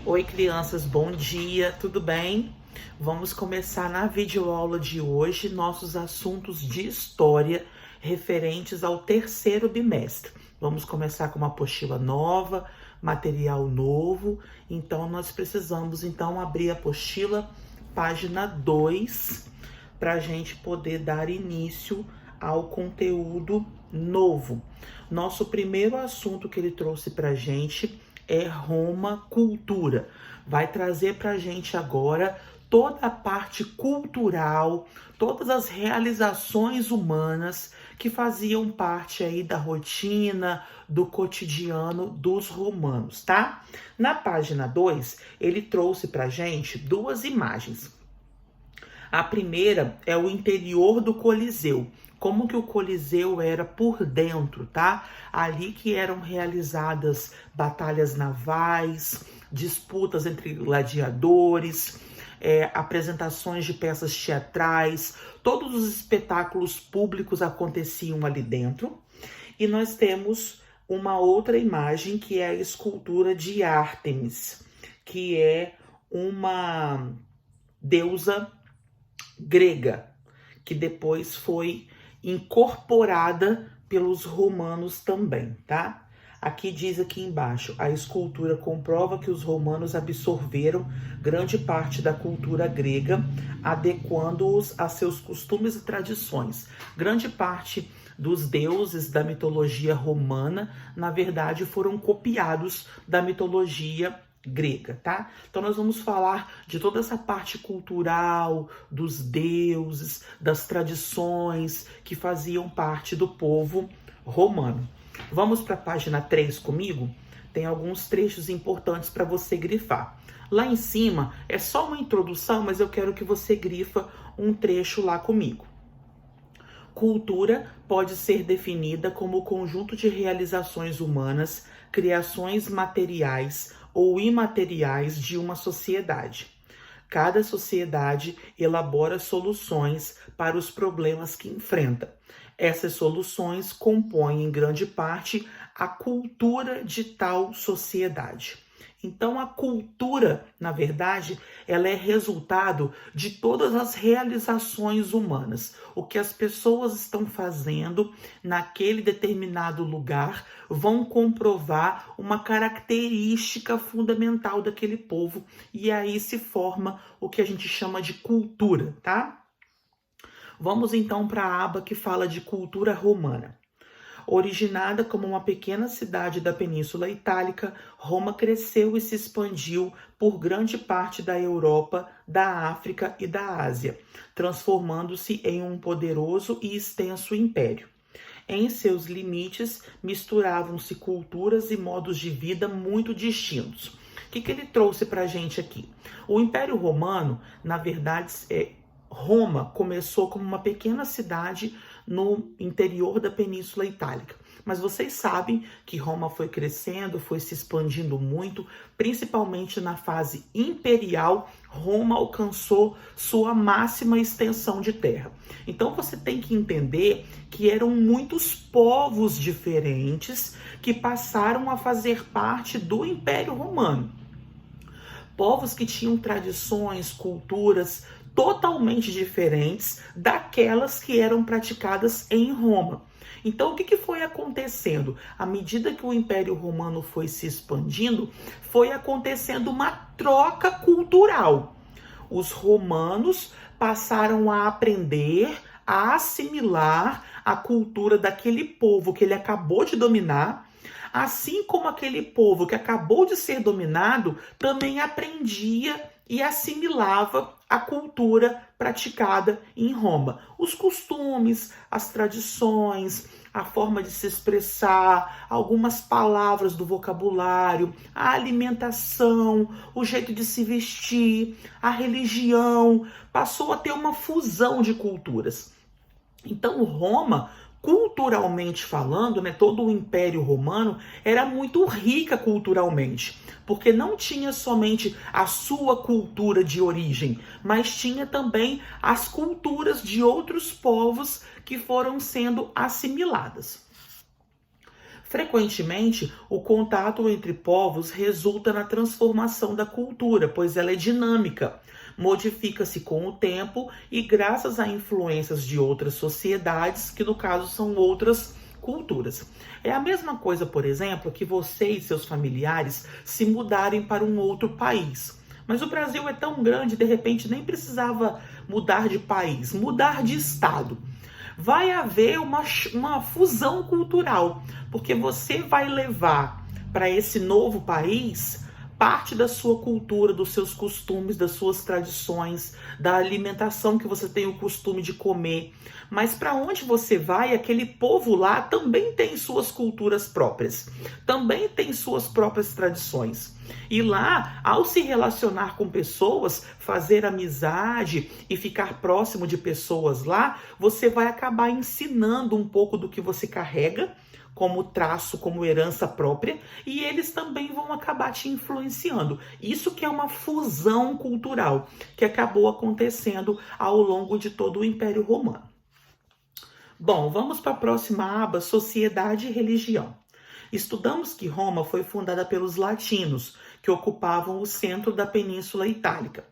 Oi, crianças, bom dia, tudo bem? Vamos começar na videoaula de hoje nossos assuntos de história referentes ao terceiro bimestre. Vamos começar com uma apostila nova, material novo, então nós precisamos abrir a apostila, página 2, para a gente poder dar início ao conteúdo novo. Nosso primeiro assunto que ele trouxe para a gente é Roma Cultura. Vai trazer para a gente agora toda a parte cultural, todas as realizações humanas que faziam parte aí da rotina, do cotidiano dos romanos, tá? Na página 2, ele trouxe para a gente duas imagens. A primeira é o interior do Coliseu, como que o Coliseu era por dentro, tá? Ali que eram realizadas batalhas navais, disputas entre gladiadores, apresentações de peças teatrais, todos os espetáculos públicos aconteciam ali dentro. E nós temos uma outra imagem que é a escultura de Ártemis, que é uma deusa grega, que depois foi incorporada pelos romanos também, tá? Aqui diz aqui embaixo, a escultura comprova que os romanos absorveram grande parte da cultura grega, adequando-os a seus costumes e tradições. Grande parte dos deuses da mitologia romana, na verdade, foram copiados da mitologia grega, tá? Então nós vamos falar de toda essa parte cultural, dos deuses, das tradições que faziam parte do povo romano. Vamos para a página 3 comigo? Tem alguns trechos importantes para você grifar. Lá em cima é só uma introdução, mas eu quero que você grifa um trecho lá comigo. Cultura pode ser definida como o conjunto de realizações humanas, criações materiais ou imateriais de uma sociedade. Cada sociedade elabora soluções para os problemas que enfrenta. Essas soluções compõem em grande parte a cultura de tal sociedade. Então, a cultura, na verdade, ela é resultado de todas as realizações humanas. O que as pessoas estão fazendo naquele determinado lugar vão comprovar uma característica fundamental daquele povo. E aí se forma o que a gente chama de cultura, tá? Vamos então para a aba que fala de cultura romana. Originada como uma pequena cidade da Península Itálica, Roma cresceu e se expandiu por grande parte da Europa, da África e da Ásia, transformando-se em um poderoso e extenso império. Em seus limites, misturavam-se culturas e modos de vida muito distintos. O que ele trouxe para a gente aqui? O Império Romano, na verdade, Roma começou como uma pequena cidade no interior da Península Itálica. Mas vocês sabem que Roma foi crescendo, foi se expandindo muito, principalmente na fase imperial, Roma alcançou sua máxima extensão de terra. Então você tem que entender que eram muitos povos diferentes que passaram a fazer parte do Império Romano. Povos que tinham tradições, culturas totalmente diferentes daquelas que eram praticadas em Roma. Então, o que foi acontecendo? À medida que o Império Romano foi se expandindo, foi acontecendo uma troca cultural. Os romanos passaram a aprender, a assimilar a cultura daquele povo que ele acabou de dominar, assim como aquele povo que acabou de ser dominado também aprendia e assimilava a cultura praticada em Roma. Os costumes, as tradições, a forma de se expressar, algumas palavras do vocabulário, a alimentação, o jeito de se vestir, a religião, passou a ter uma fusão de culturas. Então, Roma, culturalmente falando, todo o Império Romano era muito rica culturalmente, porque não tinha somente a sua cultura de origem, mas tinha também as culturas de outros povos que foram sendo assimiladas. Frequentemente, o contato entre povos resulta na transformação da cultura, pois ela é dinâmica, modifica-se com o tempo e graças a influências de outras sociedades, que no caso são outras culturas. É a mesma coisa, por exemplo, que você e seus familiares se mudarem para um outro país. Mas o Brasil é tão grande, de repente nem precisava mudar de país, mudar de estado. Vai haver uma fusão cultural, porque você vai levar para esse novo país parte da sua cultura, dos seus costumes, das suas tradições, da alimentação que você tem o costume de comer. Mas para onde você vai, aquele povo lá também tem suas culturas próprias, também tem suas próprias tradições. E lá, ao se relacionar com pessoas, fazer amizade e ficar próximo de pessoas lá, você vai acabar ensinando um pouco do que você carrega como traço, como herança própria, e eles também vão acabar te influenciando. Isso que é uma fusão cultural que acabou acontecendo ao longo de todo o Império Romano. Bom, vamos para a próxima aba, Sociedade e Religião. Estudamos que Roma foi fundada pelos latinos, que ocupavam o centro da Península Itálica.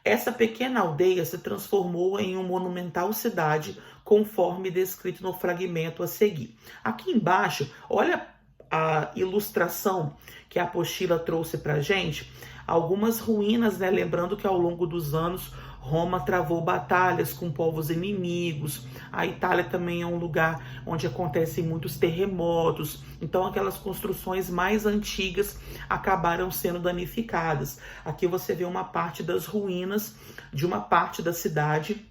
Essa pequena aldeia se transformou em uma monumental cidade, conforme descrito no fragmento a seguir. Aqui embaixo, olha a ilustração que a apostila trouxe para a gente. Algumas ruínas, né? Lembrando que ao longo dos anos Roma travou batalhas com povos inimigos. A Itália também é um lugar onde acontecem muitos terremotos. Então aquelas construções mais antigas acabaram sendo danificadas. Aqui você vê uma parte das ruínas de uma parte da cidade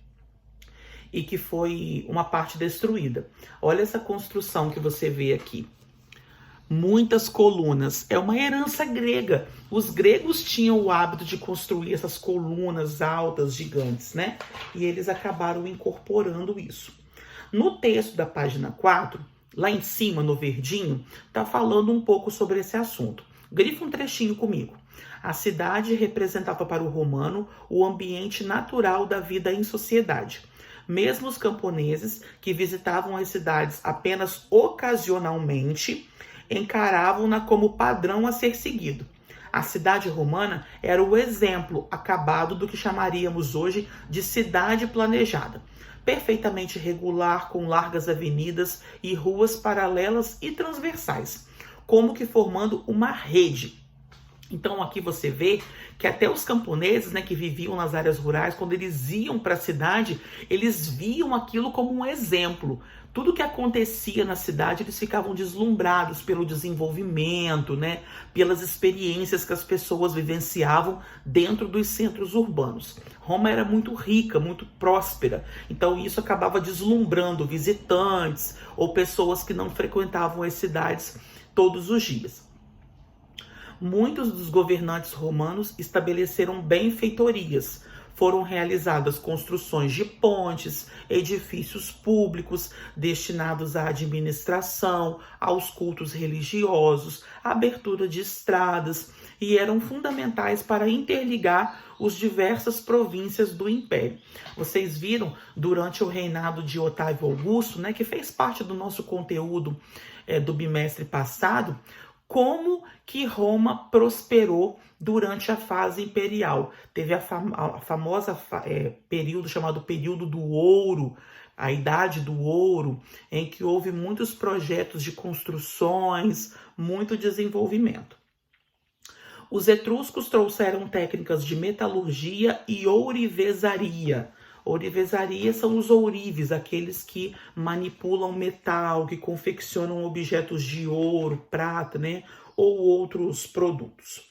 e que foi uma parte destruída. Olha essa construção que você vê aqui. Muitas colunas. É uma herança grega. Os gregos tinham o hábito de construir essas colunas altas, gigantes, né? E eles acabaram incorporando isso. No texto da página 4, lá em cima, no verdinho, tá falando um pouco sobre esse assunto. Grifa um trechinho comigo. A cidade representava para o romano o ambiente natural da vida em sociedade. Mesmo os camponeses, que visitavam as cidades apenas ocasionalmente, encaravam-na como padrão a ser seguido. A cidade romana era o exemplo acabado do que chamaríamos hoje de cidade planejada. Perfeitamente regular, com largas avenidas e ruas paralelas e transversais, como que formando uma rede. Então aqui você vê que até os camponeses, né, que viviam nas áreas rurais, quando eles iam para a cidade, eles viam aquilo como um exemplo. Tudo que acontecia na cidade, eles ficavam deslumbrados pelo desenvolvimento, né, pelas experiências que as pessoas vivenciavam dentro dos centros urbanos. Roma era muito rica, muito próspera, então isso acabava deslumbrando visitantes ou pessoas que não frequentavam as cidades todos os dias. Muitos dos governantes romanos estabeleceram benfeitorias. Foram realizadas construções de pontes, edifícios públicos destinados à administração, aos cultos religiosos, à abertura de estradas, e eram fundamentais para interligar as diversas províncias do Império. Vocês viram durante o reinado de Otávio Augusto, né, que fez parte do nosso conteúdo do bimestre passado, como que Roma prosperou durante a fase imperial. Teve a famosa período chamado período do ouro, a idade do ouro, em que houve muitos projetos de construções, muito desenvolvimento. Os etruscos trouxeram técnicas de metalurgia e ourivesaria. Ourivesaria são os ourives, aqueles que manipulam metal, que confeccionam objetos de ouro, prata, né, ou outros produtos.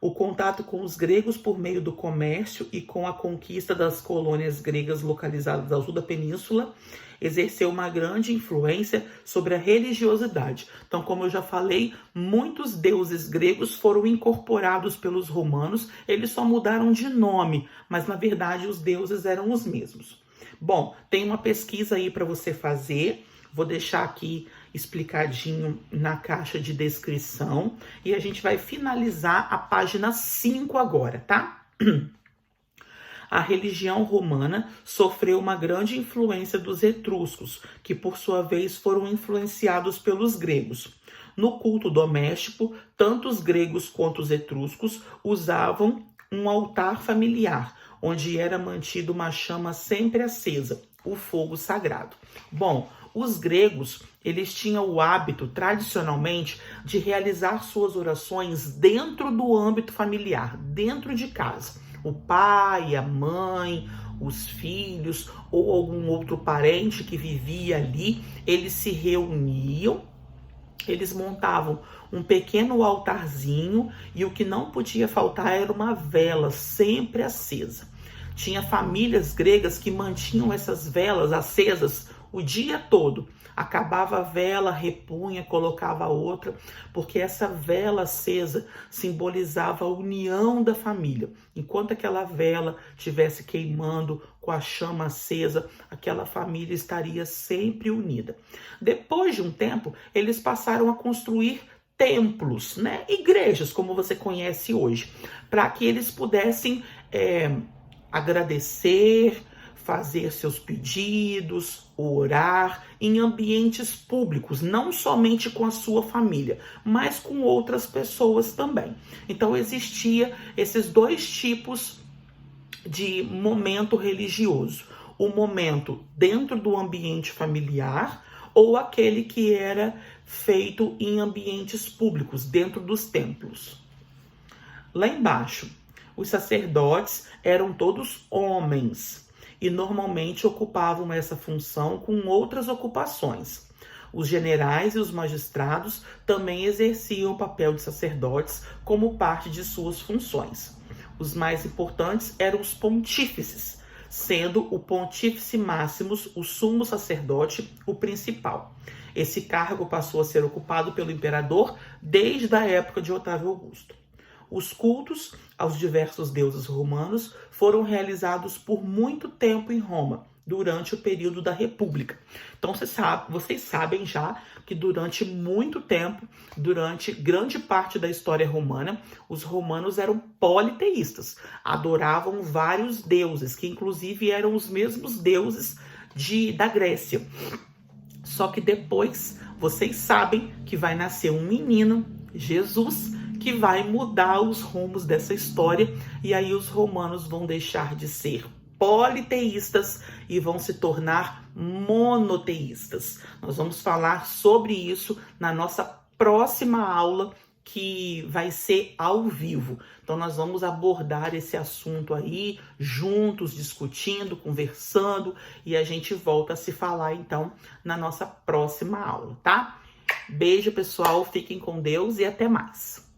O contato com os gregos por meio do comércio e com a conquista das colônias gregas localizadas ao sul da península exerceu uma grande influência sobre a religiosidade. Então, como eu já falei, muitos deuses gregos foram incorporados pelos romanos, eles só mudaram de nome, mas na verdade os deuses eram os mesmos. Bom, tem uma pesquisa aí para você fazer, vou deixar aqui explicadinho na caixa de descrição e a gente vai finalizar a página 5 agora, tá? A religião romana sofreu uma grande influência dos etruscos, que por sua vez foram influenciados pelos gregos. No culto doméstico, tanto os gregos quanto os etruscos usavam um altar familiar, onde era mantida uma chama sempre acesa, o fogo sagrado. Bom, os gregos, eles tinham o hábito, tradicionalmente, de realizar suas orações dentro do âmbito familiar, dentro de casa. O pai, a mãe, os filhos ou algum outro parente que vivia ali, eles se reuniam, eles montavam um pequeno altarzinho e o que não podia faltar era uma vela sempre acesa. Tinha famílias gregas que mantinham essas velas acesas o dia todo. Acabava a vela, repunha, colocava outra, porque essa vela acesa simbolizava a união da família. Enquanto aquela vela estivesse queimando com a chama acesa, aquela família estaria sempre unida. Depois de um tempo, eles passaram a construir templos, né? Igrejas, como você conhece hoje, para que eles pudessem agradecer, fazer seus pedidos, orar em ambientes públicos, não somente com a sua família, mas com outras pessoas também. Então existia esses dois tipos de momento religioso: o momento dentro do ambiente familiar ou aquele que era feito em ambientes públicos, dentro dos templos. Lá embaixo, os sacerdotes eram todos homens e normalmente ocupavam essa função com outras ocupações. Os generais e os magistrados também exerciam o papel de sacerdotes como parte de suas funções. Os mais importantes eram os pontífices, sendo o pontífice máximus, o sumo sacerdote, o principal. Esse cargo passou a ser ocupado pelo imperador desde a época de Otávio Augusto. Os cultos aos diversos deuses romanos foram realizados por muito tempo em Roma, durante o período da República. Então vocês sabem já que durante muito tempo, durante grande parte da história romana, os romanos eram politeístas, adoravam vários deuses, que inclusive eram os mesmos deuses da Grécia. Só que depois, vocês sabem que vai nascer um menino, Jesus, que vai mudar os rumos dessa história, e aí os romanos vão deixar de ser politeístas e vão se tornar monoteístas. Nós vamos falar sobre isso na nossa próxima aula, que vai ser ao vivo. Então nós vamos abordar esse assunto aí juntos, discutindo, conversando, e a gente volta a se falar então na nossa próxima aula, tá? Beijo, pessoal, fiquem com Deus e até mais.